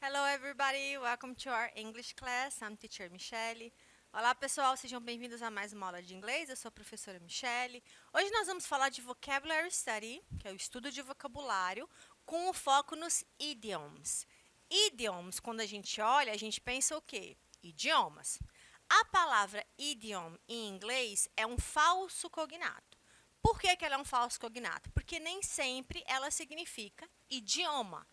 Hello everybody, welcome to our English class. I'm teacher Michelle. Olá pessoal, sejam bem-vindos a mais uma aula de inglês. Eu sou a professora Michelle. Hoje nós vamos falar de Vocabulary Study, que é o estudo de vocabulário, com o foco nos idioms. Idioms, quando a gente olha, a gente pensa o quê? Idiomas. A palavra idiom em inglês é um falso cognato. Por que ela é um falso cognato? Porque nem sempre ela significa idioma.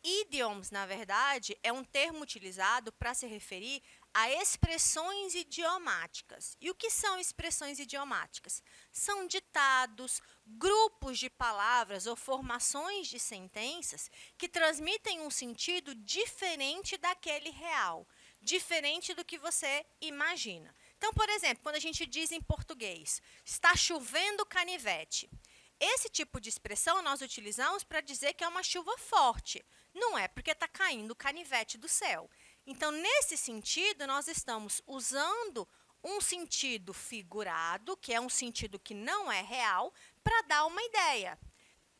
Idioms, na verdade, é um termo utilizado para se referir a expressões idiomáticas. E o que são expressões idiomáticas? São ditados, grupos de palavras ou formações de sentenças que transmitem um sentido diferente daquele real, diferente do que você imagina. Então, por exemplo, quando a gente diz em português, está chovendo canivete. Esse tipo de expressão nós utilizamos para dizer que é uma chuva forte. Não é porque está caindo canivete do céu. Então, nesse sentido, nós estamos usando um sentido figurado, que é um sentido que não é real, para dar uma ideia.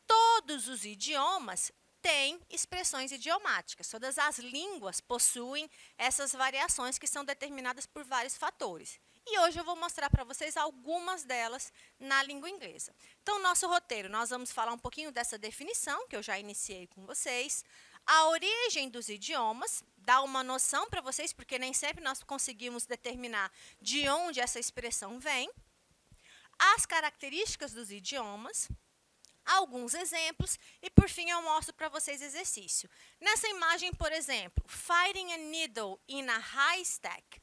Todos os idiomas têm expressões idiomáticas. Todas as línguas possuem essas variações que são determinadas por vários fatores. E hoje eu vou mostrar para vocês algumas delas na língua inglesa. Então, nosso roteiro, nós vamos falar um pouquinho dessa definição, que eu já iniciei com vocês, a origem dos idiomas, dar uma noção para vocês, porque nem sempre nós conseguimos determinar de onde essa expressão vem, as características dos idiomas, alguns exemplos e, por fim, eu mostro para vocês exercício. Nessa imagem, por exemplo, fighting a needle in a haystack.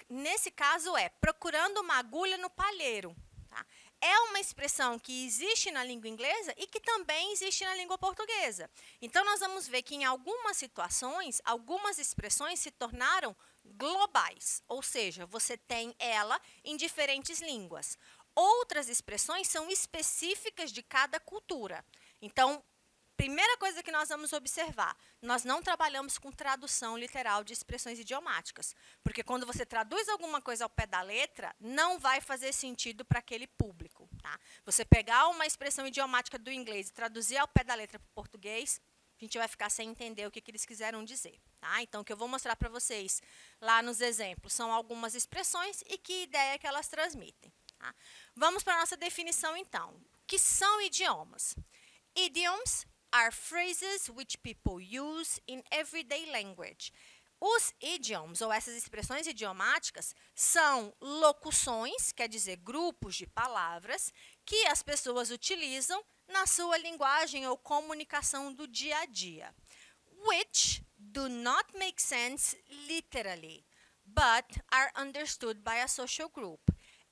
Nesse caso é procurando uma agulha no palheiro. Tá? É uma expressão que existe na língua inglesa e que também existe na língua portuguesa. Então, nós vamos ver que em algumas situações, algumas expressões se tornaram globais, ou seja, você tem ela em diferentes línguas. Outras expressões são específicas de cada cultura. Então, primeira coisa que nós vamos observar, nós não trabalhamos com tradução literal de expressões idiomáticas, porque quando você traduz alguma coisa ao pé da letra, não vai fazer sentido para aquele público. Tá? Você pegar uma expressão idiomática do inglês e traduzir ao pé da letra para o português, a gente vai ficar sem entender o que eles quiseram dizer. Tá? Então, o que eu vou mostrar para vocês lá nos exemplos são algumas expressões e que ideia que elas transmitem. Tá? Vamos para a nossa definição, então. O que são idiomas? Idioms are phrases which people use in everyday language. Os idioms, ou essas expressões idiomáticas, são locuções, quer dizer, grupos de palavras, que as pessoas utilizam na sua linguagem ou comunicação do dia a dia. Which do not make sense literally, but are understood by a social group.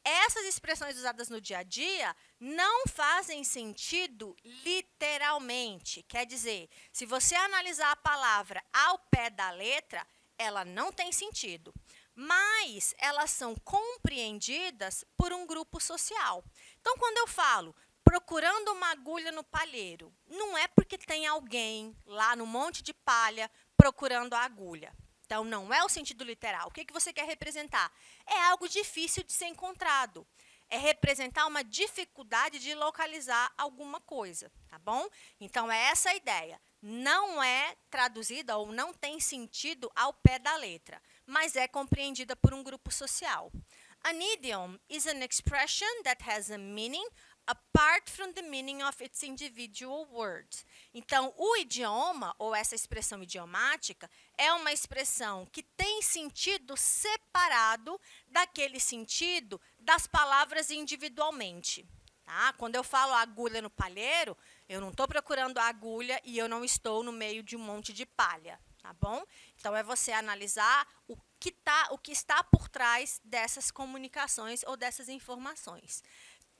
Essas expressões usadas no dia a dia não fazem sentido literalmente. Quer dizer, se você analisar a palavra ao pé da letra, ela não tem sentido. Mas elas são compreendidas por um grupo social. Então, quando eu falo procurando uma agulha no palheiro, não é porque tem alguém lá no monte de palha procurando a agulha. Então, não é o sentido literal. O que você quer representar? É algo difícil de ser encontrado. É representar uma dificuldade de localizar alguma coisa, tá bom? Então, é essa a ideia. Não é traduzida ou não tem sentido ao pé da letra, mas é compreendida por um grupo social. An idiom is an expression that has a meaning apart from the meaning of its individual words. Então, o idioma, ou essa expressão idiomática, é uma expressão que tem sentido separado daquele sentido das palavras individualmente. Tá? Quando eu falo agulha no palheiro, eu não estou procurando a agulha e eu não estou no meio de um monte de palha. Tá bom? Então, é você analisar o que está por trás dessas comunicações ou dessas informações.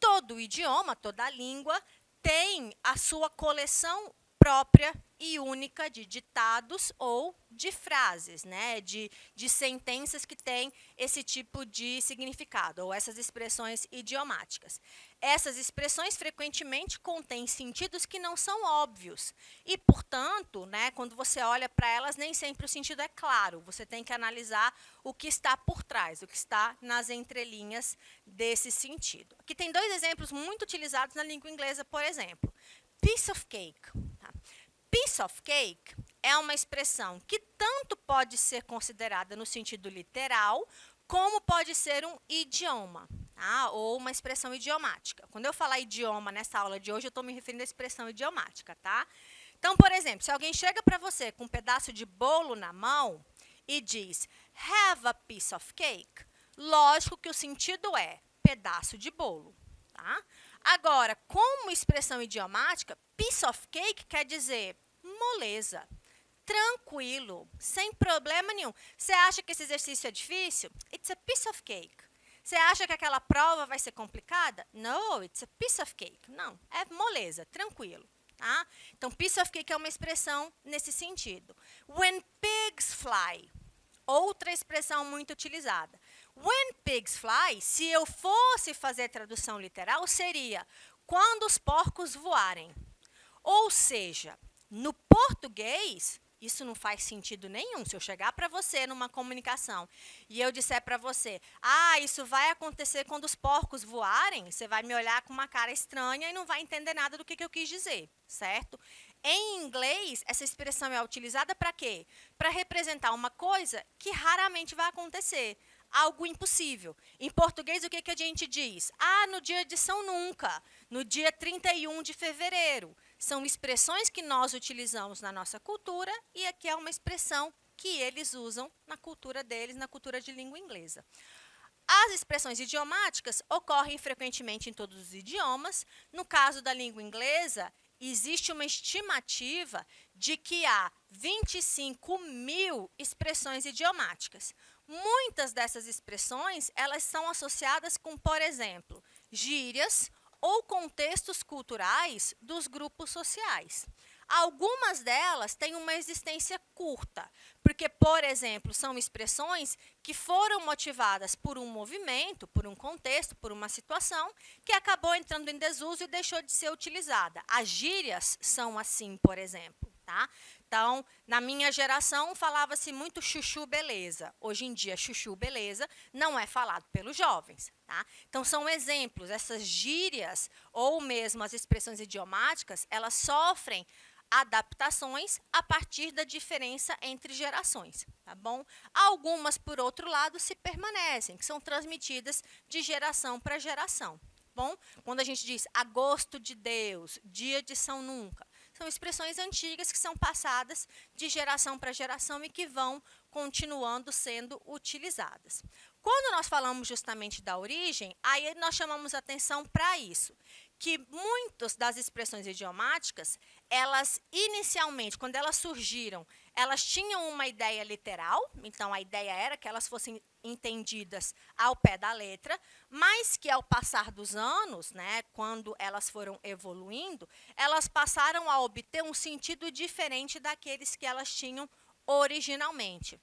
Todo idioma, toda língua, tem a sua coleção própria e única de ditados ou de frases, né? De sentenças que têm esse tipo de significado, ou essas expressões idiomáticas. Essas expressões frequentemente contêm sentidos que não são óbvios e, portanto, né, quando você olha para elas, nem sempre o sentido é claro. Você tem que analisar o que está por trás, o que está nas entrelinhas desse sentido. Aqui tem dois exemplos muito utilizados na língua inglesa, por exemplo. Piece of cake. Tá? Piece of cake é uma expressão que tanto pode ser considerada no sentido literal, como pode ser um idioma, tá? Ou uma expressão idiomática. Quando eu falar idioma nessa aula de hoje, eu estou me referindo à expressão idiomática, tá? Então, por exemplo, se alguém chega para você com um pedaço de bolo na mão e diz, have a piece of cake, lógico que o sentido é pedaço de bolo, tá? Agora, como expressão idiomática, piece of cake quer dizer moleza, tranquilo, sem problema nenhum. Você acha que esse exercício é difícil? It's a piece of cake. Você acha que aquela prova vai ser complicada? No, it's a piece of cake. Não, é moleza, tranquilo. Tá? Então, piece of cake é uma expressão nesse sentido. When pigs fly, outra expressão muito utilizada. When pigs fly, se eu fosse fazer tradução literal, seria quando os porcos voarem. Ou seja, no português, isso não faz sentido nenhum. Se eu chegar para você numa comunicação e eu disser para você, isso vai acontecer quando os porcos voarem, você vai me olhar com uma cara estranha e não vai entender nada do que eu quis dizer, certo? Em inglês, essa expressão é utilizada para quê? Para representar uma coisa que raramente vai acontecer. Algo impossível. Em português, o que a gente diz? No dia de São Nunca, no dia 31 de fevereiro. São expressões que nós utilizamos na nossa cultura e aqui é uma expressão que eles usam na cultura deles, na cultura de língua inglesa. As expressões idiomáticas ocorrem frequentemente em todos os idiomas. No caso da língua inglesa, existe uma estimativa de que há 25 mil expressões idiomáticas. Muitas dessas expressões, elas são associadas com, por exemplo, gírias ou contextos culturais dos grupos sociais. Algumas delas têm uma existência curta, porque, por exemplo, são expressões que foram motivadas por um movimento, por um contexto, por uma situação, que acabou entrando em desuso e deixou de ser utilizada. As gírias são assim, por exemplo, tá? Então, na minha geração, falava-se muito chuchu beleza. Hoje em dia, chuchu beleza não é falado pelos jovens. Tá? Então, são exemplos. Essas gírias, ou mesmo as expressões idiomáticas, elas sofrem adaptações a partir da diferença entre gerações. Tá bom? Algumas, por outro lado, se permanecem, que são transmitidas de geração para geração. Bom? Quando a gente diz agosto de Deus, dia de São Nunca, são expressões antigas que são passadas de geração para geração e que vão continuando sendo utilizadas. Quando nós falamos justamente da origem, aí nós chamamos atenção para isso, que muitas das expressões idiomáticas, elas inicialmente, quando elas surgiram, elas tinham uma ideia literal, então a ideia era que elas fossem entendidas ao pé da letra, mas que ao passar dos anos, né, quando elas foram evoluindo, elas passaram a obter um sentido diferente daqueles que elas tinham originalmente.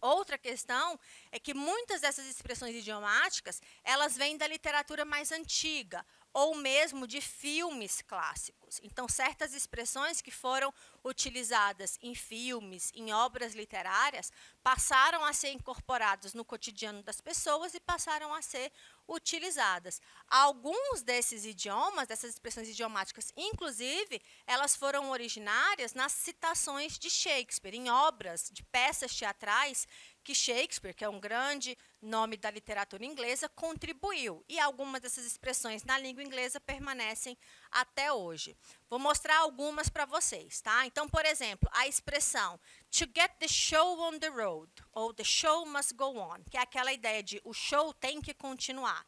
Outra questão é que muitas dessas expressões idiomáticas, elas vêm da literatura mais antiga, ou mesmo de filmes clássicos. Então, certas expressões que foram utilizadas em filmes, em obras literárias, passaram a ser incorporadas no cotidiano das pessoas e passaram a ser utilizadas. Alguns desses idiomas, dessas expressões idiomáticas, inclusive, elas foram originárias nas citações de Shakespeare, em obras de peças teatrais que Shakespeare, que é um grande nome da literatura inglesa, contribuiu. E algumas dessas expressões na língua inglesa permanecem até hoje. Vou mostrar algumas para vocês, tá? Então, por exemplo, a expressão to get the show on the road, ou the show must go on, que é aquela ideia de o show tem que continuar.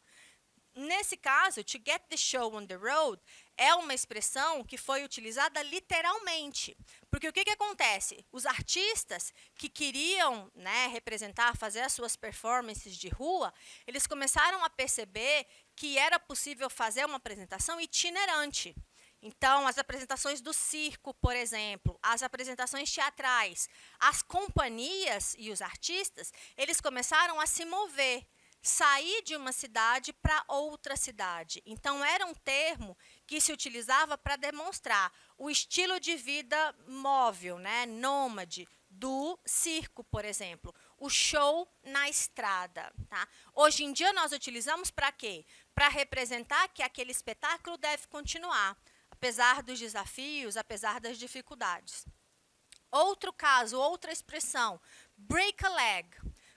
Nesse caso, to get the show on the road é uma expressão que foi utilizada literalmente. Porque o que acontece? Os artistas que queriam, né, representar, fazer as suas performances de rua, eles começaram a perceber que era possível fazer uma apresentação itinerante. Então, as apresentações do circo, por exemplo, as apresentações teatrais, as companhias e os artistas, eles começaram a se mover, sair de uma cidade para outra cidade. Então, era um termo que se utilizava para demonstrar o estilo de vida móvel, né, nômade, do circo, por exemplo. O show na estrada. Tá? Hoje em dia, nós utilizamos para quê? Para representar que aquele espetáculo deve continuar, apesar dos desafios, apesar das dificuldades. Outro caso, outra expressão, break a leg.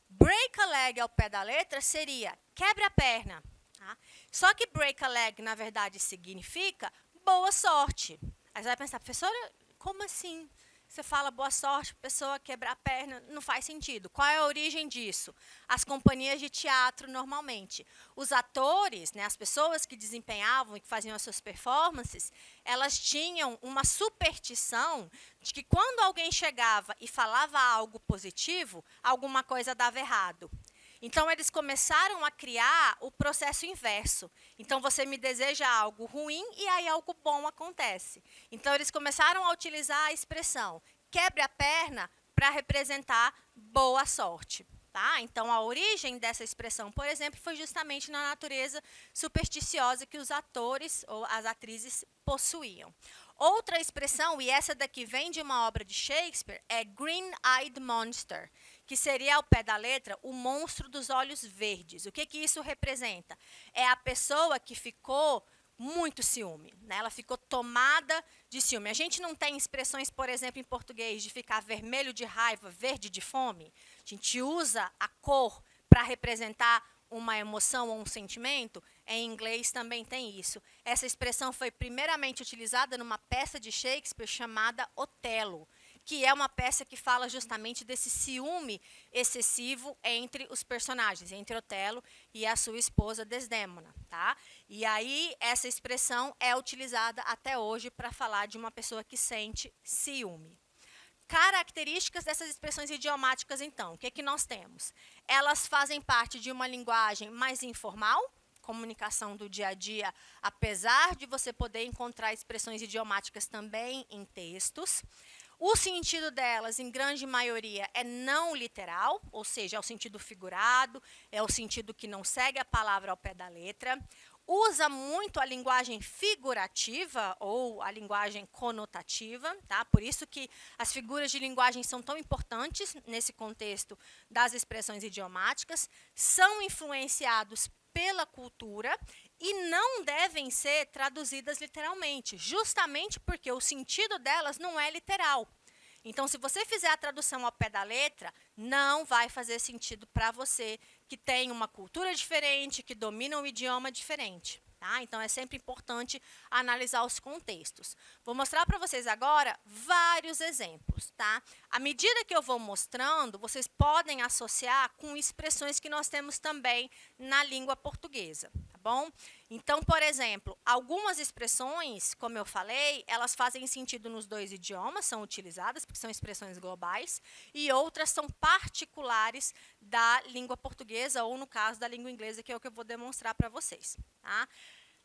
Break a leg ao pé da letra seria quebre a perna. Tá? Só que break a leg, na verdade, significa boa sorte. Aí você vai pensar, professora, como assim? Você fala boa sorte, a pessoa quebrar a perna, não faz sentido. Qual é a origem disso? As companhias de teatro, normalmente. Os atores, né, as pessoas que desempenhavam e que faziam as suas performances, elas tinham uma superstição de que quando alguém chegava e falava algo positivo, alguma coisa dava errado. Então, eles começaram a criar o processo inverso. Então, você me deseja algo ruim e aí algo bom acontece. Então, eles começaram a utilizar a expressão quebre a perna para representar boa sorte. Tá? Então, a origem dessa expressão, por exemplo, foi justamente na natureza supersticiosa que os atores ou as atrizes possuíam. Outra expressão, e essa daqui vem de uma obra de Shakespeare, é Green-Eyed Monster, que seria, ao pé da letra, o monstro dos olhos verdes. O que isso representa? É a pessoa que ficou muito ciúme, né? Ela ficou tomada de ciúme. A gente não tem expressões, por exemplo, em português, de ficar vermelho de raiva, verde de fome. A gente usa a cor para representar uma emoção ou um sentimento. Em inglês também tem isso. Essa expressão foi primeiramente utilizada numa peça de Shakespeare chamada Otelo, que é uma peça que fala justamente desse ciúme excessivo entre os personagens, entre Otelo e a sua esposa Desdémona. Tá? E aí, essa expressão é utilizada até hoje para falar de uma pessoa que sente ciúme. Características dessas expressões idiomáticas, então, o que nós temos? Elas fazem parte de uma linguagem mais informal, comunicação do dia a dia, apesar de você poder encontrar expressões idiomáticas também em textos. O sentido delas, em grande maioria, é não literal, ou seja, é o sentido figurado, é o sentido que não segue a palavra ao pé da letra. Usa muito a linguagem figurativa ou a linguagem conotativa, tá? Por isso que as figuras de linguagem são tão importantes nesse contexto das expressões idiomáticas, são influenciados pela cultura e não devem ser traduzidas literalmente, justamente porque o sentido delas não é literal. Então, se você fizer a tradução ao pé da letra, não vai fazer sentido para você que tem uma cultura diferente, que domina um idioma diferente. Tá? Então, é sempre importante analisar os contextos. Vou mostrar para vocês agora vários exemplos. Tá? À medida que eu vou mostrando, vocês podem associar com expressões que nós temos também na língua portuguesa. Tá bom? Então, por exemplo, algumas expressões, como eu falei, elas fazem sentido nos dois idiomas, são utilizadas, porque são expressões globais, e outras são particulares da língua portuguesa, ou no caso da língua inglesa, que é o que eu vou demonstrar para vocês. Tá?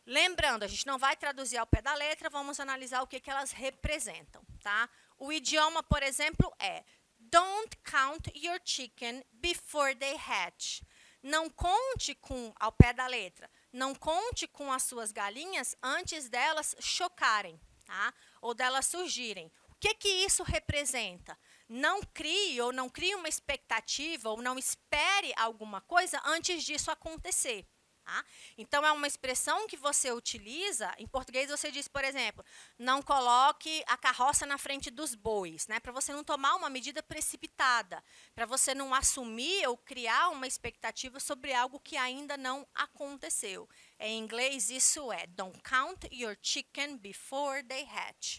Lembrando, a gente não vai traduzir ao pé da letra, vamos analisar o que elas representam. Tá? O idioma, por exemplo, é Don't count your chicken before they hatch. Não conte com, ao pé da letra, não conte com as suas galinhas antes delas chocarem, tá? Ou delas surgirem. O que isso representa? Não crie ou não crie uma expectativa ou não espere alguma coisa antes disso acontecer. Tá? Então, é uma expressão que você utiliza, em português você diz, por exemplo, não coloque a carroça na frente dos bois, né? Para você não tomar uma medida precipitada, para você não assumir ou criar uma expectativa sobre algo que ainda não aconteceu. Em inglês, isso é don't count your chicken before they hatch.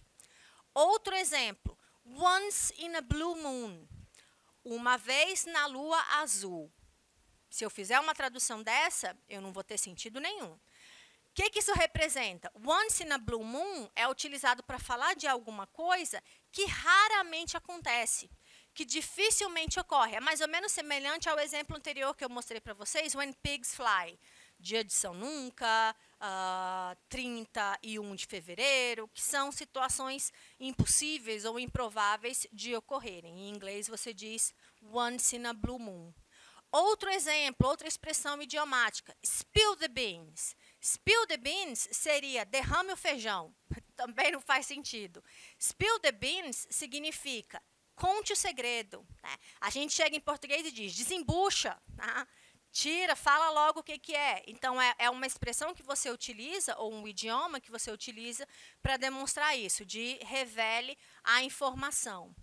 Outro exemplo, once in a blue moon, uma vez na lua azul. Se eu fizer uma tradução dessa, eu não vou ter sentido nenhum. O que isso representa? Once in a blue moon é utilizado para falar de alguma coisa que raramente acontece, que dificilmente ocorre. É mais ou menos semelhante ao exemplo anterior que eu mostrei para vocês, when pigs fly. Dia de São Nunca, 31 de fevereiro, que são situações impossíveis ou improváveis de ocorrerem. Em inglês, você diz once in a blue moon. Outro exemplo, outra expressão idiomática, spill the beans. Spill the beans seria derrame o feijão. Também não faz sentido. Spill the beans significa conte o segredo. Né? A gente chega em português e diz desembucha. Tá? Tira, fala logo o que é. Então, é uma expressão que você utiliza, ou um idioma que você utiliza, para demonstrar isso, de revele a informação.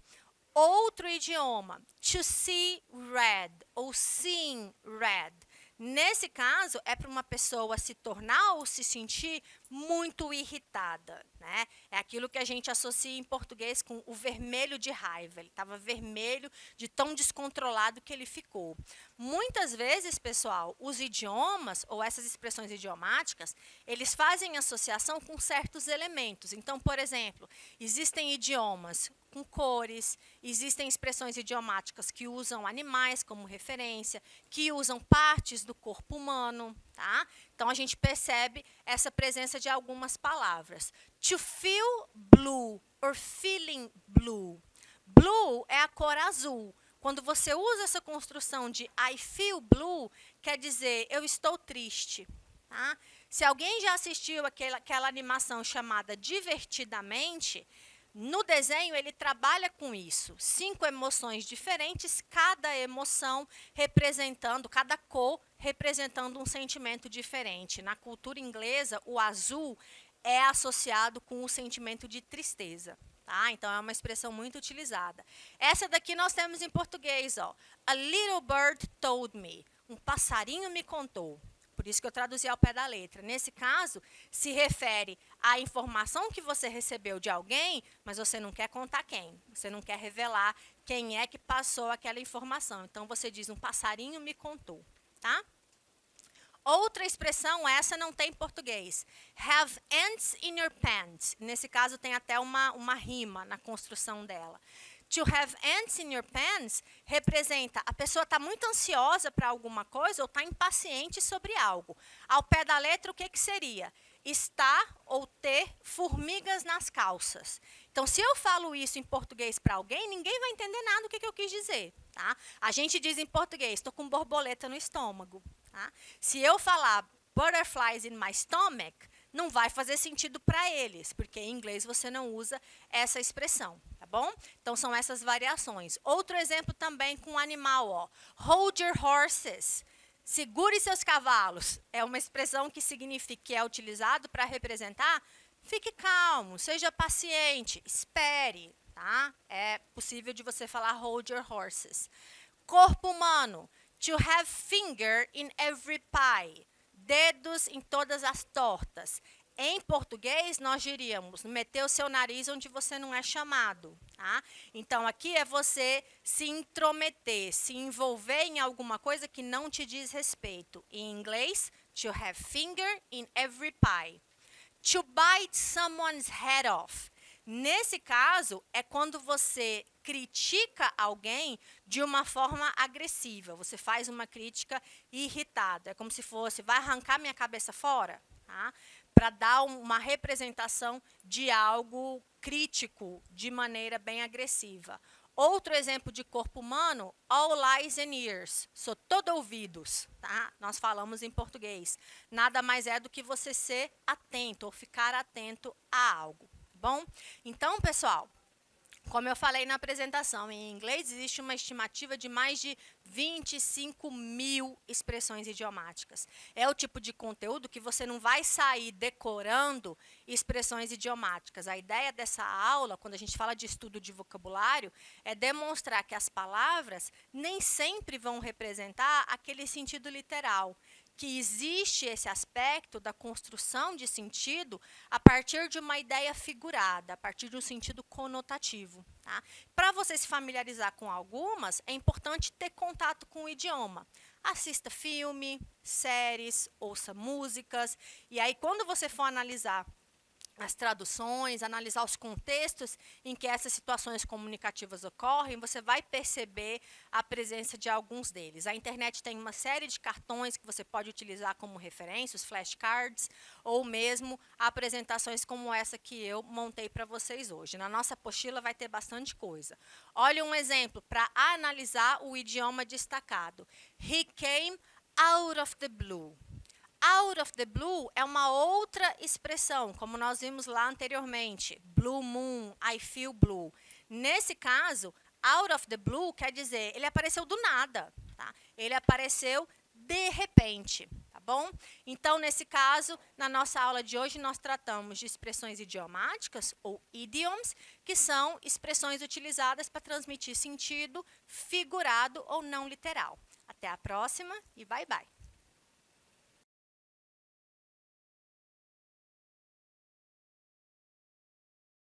Outro idioma, to see red, ou seeing red. Nesse caso, é para uma pessoa se tornar ou se sentir muito irritada. Né? É aquilo que a gente associa em português com o vermelho de raiva. Ele estava vermelho de tão descontrolado que ele ficou. Muitas vezes, pessoal, os idiomas, ou essas expressões idiomáticas, eles fazem associação com certos elementos. Então, por exemplo, existem idiomas com cores, existem expressões idiomáticas que usam animais como referência, que usam partes do corpo humano, tá? Então, a gente percebe essa presença de algumas palavras. To feel blue, or feeling blue. Blue é a cor azul. Quando você usa essa construção de I feel blue, quer dizer, eu estou triste. Tá? Se alguém já assistiu aquela animação chamada Divertidamente, no desenho, ele trabalha com isso. 5 emoções diferentes, cada emoção representando, cada cor representando um sentimento diferente. Na cultura inglesa, o azul é associado com o sentimento de tristeza. Tá? Então, é uma expressão muito utilizada. Essa daqui nós temos em português. Ó. A little bird told me. Um passarinho me contou. Por isso que eu traduzi ao pé da letra. Nesse caso, se refere à informação que você recebeu de alguém, mas você não quer contar quem. Você não quer revelar quem é que passou aquela informação. Então, você diz, um passarinho me contou. Tá? Outra expressão, essa não tem em português. Have ants in your pants. Nesse caso, tem até uma rima na construção dela. To have ants in your pants representa a pessoa está muito ansiosa para alguma coisa ou está impaciente sobre algo. Ao pé da letra, o que seria? Estar ou ter formigas nas calças. Então, se eu falo isso em português para alguém, ninguém vai entender nada do que eu quis dizer. Tá? A gente diz em português, estou com borboleta no estômago. Tá? Se eu falar butterflies in my stomach, não vai fazer sentido para eles, porque em inglês você não usa essa expressão, tá bom? Então, são essas variações. Outro exemplo também com animal, ó. Hold your horses. Segure seus cavalos. É uma expressão que significa que é utilizado para representar fique calmo, seja paciente, espere, tá? É possível de você falar hold your horses. Corpo humano. To have finger in every pie. Dedos em todas as tortas. Em português, nós diríamos meter o seu nariz onde você não é chamado. Tá? Então, aqui é você se intrometer, se envolver em alguma coisa que não te diz respeito. Em inglês, to have finger in every pie. To bite someone's head off. Nesse caso, é quando você critica alguém de uma forma agressiva. Você faz uma crítica irritada. É como se fosse, vai arrancar minha cabeça fora? Tá? Para dar uma representação de algo crítico de maneira bem agressiva. Outro exemplo de corpo humano, all eyes and ears. Sou todo ouvidos, tá? Nós falamos em português. Nada mais é do que você ser atento ou ficar atento a algo, tá bom? Então, pessoal, como eu falei na apresentação, em inglês existe uma estimativa de mais de 25 mil expressões idiomáticas. É o tipo de conteúdo que você não vai sair decorando expressões idiomáticas. A ideia dessa aula, quando a gente fala de estudo de vocabulário, é demonstrar que as palavras nem sempre vão representar aquele sentido literal, que existe esse aspecto da construção de sentido a partir de uma ideia figurada, a partir de um sentido conotativo. Tá? Para você se familiarizar com algumas, é importante ter contato com o idioma. Assista filme, séries, ouça músicas, e aí quando você for analisar as traduções, analisar os contextos em que essas situações comunicativas ocorrem, você vai perceber a presença de alguns deles. A internet tem uma série de cartões que você pode utilizar como referência, os flashcards, ou mesmo apresentações como essa que eu montei para vocês hoje. Na nossa apostila vai ter bastante coisa. Olha um exemplo para analisar o idioma destacado. He came out of the blue. Out of the blue é uma outra expressão, como nós vimos lá anteriormente. Blue moon, I feel blue. Nesse caso, out of the blue quer dizer, ele apareceu do nada, tá? Ele apareceu de repente, tá bom? Então, nesse caso, na nossa aula de hoje, nós tratamos de expressões idiomáticas, ou idioms, que são expressões utilizadas para transmitir sentido figurado ou não literal. Até a próxima e bye, bye.